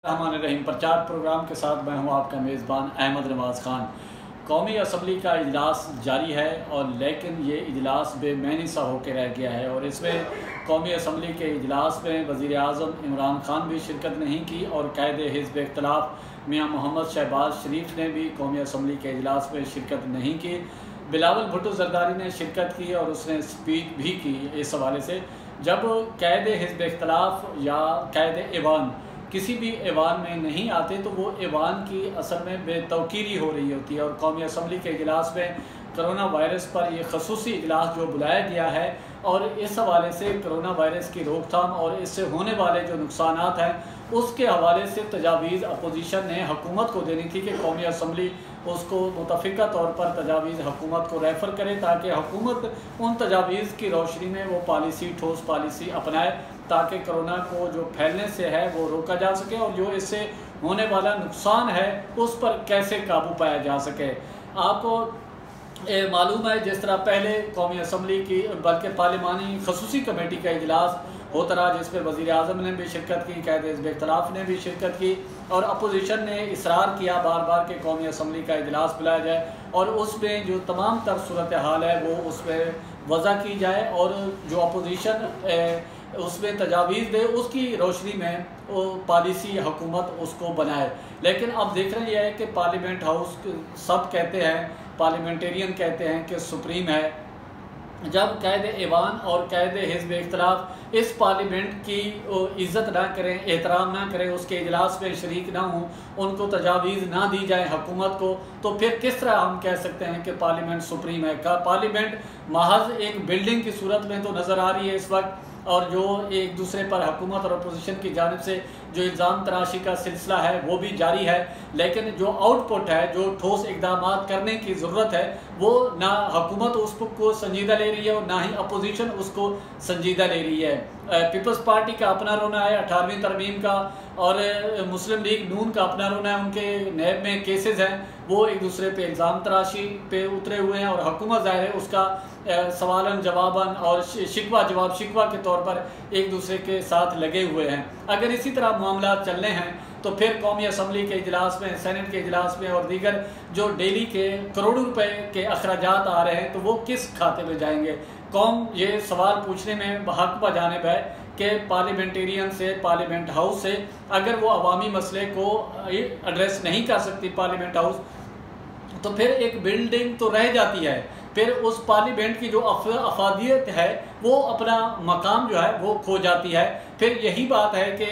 रहीम प्रचार प्रोग्राम के साथ मैं हूं आपका मेज़बान अहमद नवाज़ ख़ान। कौमी असम्बली का इजलास जारी है और लेकिन ये इजलास बेमैनी सा होकर रह गया है और इसमें कौमी असम्बली के इजलास में वज़ीर-ए-आज़म इमरान ख़ान भी शिरकत नहीं की और कायदे हिज़्ब इख्तिलाफ़ मियाँ मोहम्मद शहबाज शरीफ ने भी कौमी असम्बली के इजलास में शिरकत नहीं की। बिलावल भुट्टो ज़रदारी ने शिरकत की और उसने स्पीच भी की इस हवाले से। जब कायदे हिज़्ब इख्तिलाफ़ या कायदे ऐवान किसी भी ऐवान में नहीं आते तो वो ऐवान की असल में बेतौकीरी हो रही होती है। और कौमी असम्बली के इजलास में कोरोना वायरस पर ये खसूसी इजलास जो बुलाया गया है और इस हवाले से कोरोना वायरस की रोकथाम और इससे होने वाले जो नुकसानात हैं उसके हवाले से तजावीज़ अपोजिशन ने हुकूमत को देनी थी कि कौमी असम्बली उसको मुतफ़िका तौर पर तजावीज़ हुकूमत को रेफ़र करे ताकि हुकूमत उन तजावीज़ की रोशनी में वो पॉलिसी ठोस पॉलिसी अपनाए ताकि कोरोना को जो फैलने से है वो रोका जा सके और जो इससे होने वाला नुकसान है उस पर कैसे काबू पाया जा सके। आपको मालूम है जिस तरह पहले कौमी असम्बली की बल्कि पार्लिमानी खसूसी कमेटी का इजलास होता रहा जिसमें वज़ीर-ए-आज़म ने भी शिरकत की, कायदे हिज़्ब इख्तिलाफ़ ने भी शिरकत की और अपोजिशन ने इसरार किया बार बार कि कौमी असम्बली का इजलास बुलाया जाए और उसमें जो तमाम तर सूरत हाल है वो उसमें वज़ा की जाए और जो अपोजिशन उसमें तजावीज़ दे उसकी रोशनी में वो पॉलिसी हुकूमत उसको बनाए। लेकिन अब देख रहे हैं कि पार्लियामेंट हाउस सब कहते हैं, पार्लियामेंटेरियन कहते हैं कि सुप्रीम है। जब कायदे ऐवान और कायदे हिज़्ब इख्तिलाफ़ इस पार्लियामेंट की इज़्ज़त ना करें, एहतराम ना करें, उसके इजलास में शरीक ना हों, उनको तजावीज़ ना दी जाए हुकूमत को, तो फिर किस तरह हम कह सकते हैं कि पार्लियामेंट सुप्रीम है। का पार्लियामेंट महज एक बिल्डिंग की सूरत में तो नज़र आ रही है इस वक्त और जो एक दूसरे पर हुकूमत और अपोजिशन की जानिब से जो इल्ज़ाम तराशी का सिलसिला है वो भी जारी है, लेकिन जो आउटपुट है, जो ठोस इक़दाम करने की ज़रूरत है वो ना हुकूमत उसको संजीदा ले रही है और ना ही अपोजिशन उसको संजीदा ले रही है। पीपल्स पार्टी का अपना रोना है 18वीं तरमीम का और मुस्लिम लीग नून का अपना रोना है, उनके नैब में केसेस हैं, वो एक दूसरे पे इल्ज़ाम तराशी पे उतरे हुए हैं और हुकूमत ज़ाहिर है उसका सवालन जवाबन और शिकवा जवाब शिकवा के तौर पर एक दूसरे के साथ लगे हुए हैं। अगर इसी तरह मामला चलने हैं तो फिर कौमी असम्बली के इजलास में, सेनेट के इजलास में और दीगर जो डेली के करोड़ों रुपए के अखराजात आ रहे हैं तो वो किस खाते में जाएंगे। कौम ये सवाल पूछने में हक बजानिब है कि पार्लियामेंटेरियन से, पार्लियामेंट हाउस से अगर वो अवामी मसले को एड्रेस नहीं कर सकती पार्लियामेंट हाउस तो फिर एक बिल्डिंग तो रह जाती है, फिर उस पार्लियामेंट की जो अफादियत है वो अपना मकाम जो है वो खो जाती है। फिर यही बात है कि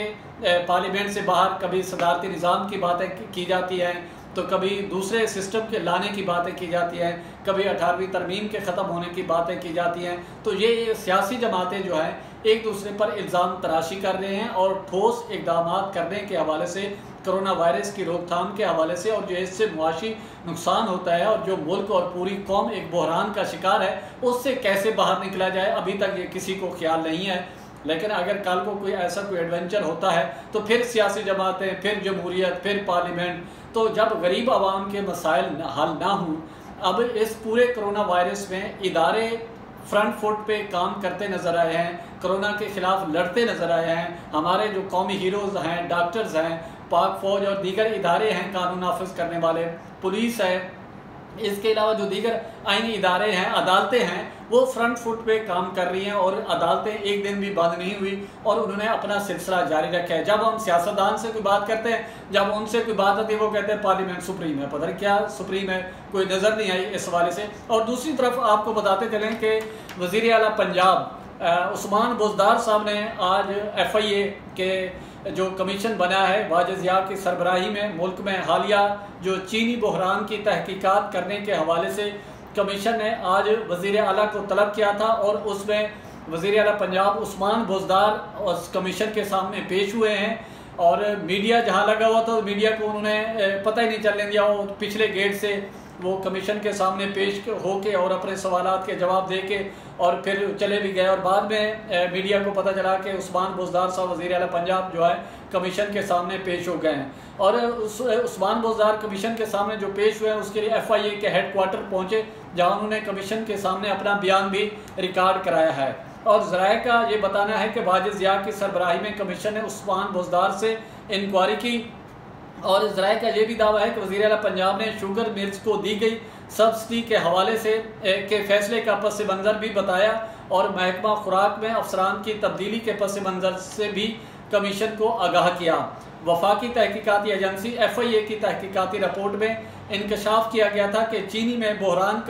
पार्लियामेंट से बाहर कभी सदारती निज़ाम की बातें की जाती हैं तो कभी दूसरे सिस्टम के लाने की बातें की जाती हैं, कभी 18वीं तरमीम के ख़त्म होने की बातें की जाती हैं। तो ये सियासी जमातें जो हैं एक दूसरे पर इल्ज़ाम तराशी कर रहे हैं और ठोस इक़दाम करने के हवाले से, कोरोना वायरस की रोकथाम के हवाले से और जो इससे मुआशी नुकसान होता है और जो मुल्क और पूरी कौम एक बहरान का शिकार है उससे कैसे बाहर निकला जाए अभी तक ये किसी को ख्याल नहीं है। लेकिन अगर कल को कोई ऐसा कोई एडवेंचर होता है तो फिर सियासी जमातें, फिर जमहूरियत, फिर पार्लियामेंट, तो जब गरीब आवाम के मसाइल हल ना हों, अब इस पूरे कोरोना वायरस में इदारे फ्रंट फुट पे काम करते नज़र आए हैं, कोरोना के ख़िलाफ़ लड़ते नज़र आए हैं। हमारे जो कौमी हीरोज़ हैं, डॉक्टर्स हैं, पाक फ़ौज और दीगर इदारे हैं कानून नाफिज करने वाले, पुलिस है, इसके अलावा जो दीगर आईनी इदारे हैं, अदालतें हैं, वो फ्रंट फुट पे काम कर रही हैं और अदालतें एक दिन भी बंद नहीं हुई और उन्होंने अपना सिलसिला जारी रखा है। जब हम सियासतदान से कोई बात करते हैं, जब उनसे कोई बात आती है वो कहते हैं पार्लियामेंट सुप्रीम है, पता नहीं क्या सुप्रीम है, कोई नज़र नहीं आई इस हवाले से। और दूसरी तरफ आपको बताते चलें कि वज़ीर आला पंजाब उस्मान बुज़दार साहब ने आज FIA के जो कमीशन बना है वाजिद ज़िया की सरबराही में मुल्क में हालिया जो चीनी बहरान की तहकीकात करने के हवाले से कमीशन ने आज वज़ीर आला को तलब किया था और उसमें वज़ीर आला पंजाब उस्मान बुज़दार उस कमीशन के सामने पेश हुए हैं और मीडिया जहां लगा हुआ था मीडिया को उन्होंने पता ही नहीं चलने दिया, वो पिछले गेट से वो कमीशन के सामने पेश होके और अपने सवालात के जवाब दे के और फिर चले भी गए और बाद में मीडिया को पता चला कि उस्मान बुज़दार साहब वज़ीर आला पंजाब जो है कमीशन के सामने पेश हो गए हैं और उस्मान बुज़दार कमीशन के सामने जो पेश हुए हैं उसके लिए FIA के हेड क्वार्टर पहुँचे जहाँ उन्होंने कमीशन के सामने अपना बयान भी रिकॉर्ड कराया है। और ज़राए का ये बताना है कि वाजिद ज़िया की सरबराही में कमीशन ने उस्मान बुज़दार से इंक्वायरी की। और ज़राए का ये भी दावा है कि वज़ीर आला पंजाब ने शुगर मिल्स को दी गई सब्सिडी के हवाले से के फैसले का पस मंज़र भी बताया और महकमा खुराक में अफसरान की तब्दीली के पस मंज़र से भी कमीशन को आगाह किया। वफाकी तहकीकाती एजेंसी FIA की तहकीकाती रिपोर्ट में इंकशाफ किया गया था कि चीनी में बहरान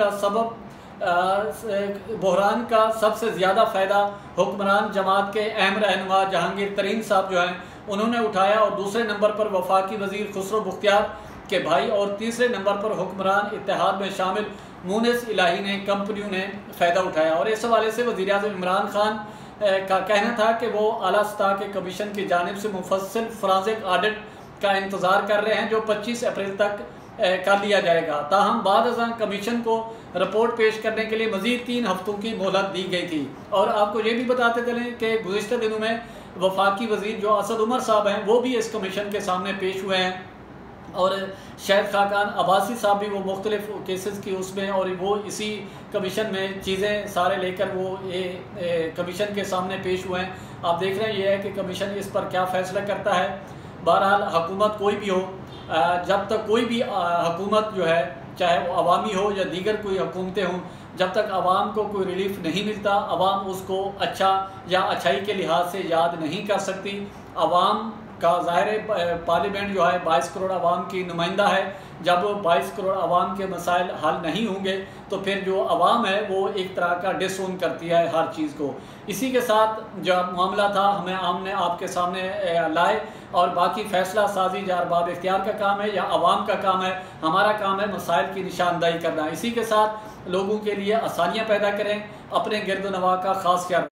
का सबसे ज़्यादा फ़ायदा हुक्मरान जमात के अहम रहनुमा जहांगीर तरीन साहब जो हैं उन्होंने उठाया और दूसरे नंबर पर वफाकी वज़ीर खुसरो मुख्तियार के भाई और तीसरे नंबर पर हुक्मरान इत्तेहाद में शामिल मुनिस इलाही ने कंपनियों ने फ़ायदा उठाया। और इस हवाले से वज़ीर आज़म इमरान खान का कहना था कि वो आला सतह के कमीशन की जानिब से मुफस्सिल फोरेंसिक ऑडिट का इंतज़ार कर रहे हैं जो 25 अप्रैल तक कर लिया जाएगा। ताहम बाद अज़ां कमीशन को रिपोर्ट पेश करने के लिए मज़ीद 3 हफ्तों की मोहलत दी गई थी। और आपको ये भी बताते चलें कि गुज़िश्ता दिनों में वफाकी वज़ीर जो असद उमर साहब हैं वो भी इस कमीशन के सामने पेश हुए हैं और शायद खाकान अब्बासी साहब भी वो मुख्तलिफ केसेस की उसमें और वो इसी कमीशन में चीज़ें सारे लेकर वो कमीशन के सामने पेश हुए हैं। आप देख रहे हैं ये है कि कमीशन इस पर क्या फ़ैसला करता है। बहरहाल हुकूमत कोई भी हो, जब तक कोई भी हुकूमत जो है चाहे वो अवामी हो या दीगर कोई हुकूमतें हों, जब तक आवाम को कोई रिलीफ नहीं मिलता आवाम उसको अच्छा या अच्छाई के लिहाज से याद नहीं कर सकती। आवाम का ज़ाहिर पार्लियामेंट जो है 22 करोड़ आवाम की नुमाइंदा है। जब 22 करोड़ आवाम के मसाइल हल नहीं होंगे तो फिर जो आवाम है वो एक तरह का डिसोन करती है हर चीज़ को। इसी के साथ जो मामला था हमें आमने आपके सामने लाए और बाकी फ़ैसला साजी या अरबाब इख्तियार का काम है या आवाम का काम है। हमारा काम है मसाइल की निशानदाही करना। इसी के साथ लोगों के लिए आसानियाँ पैदा करें, अपने गिरद नवा का ख़ास ख्याल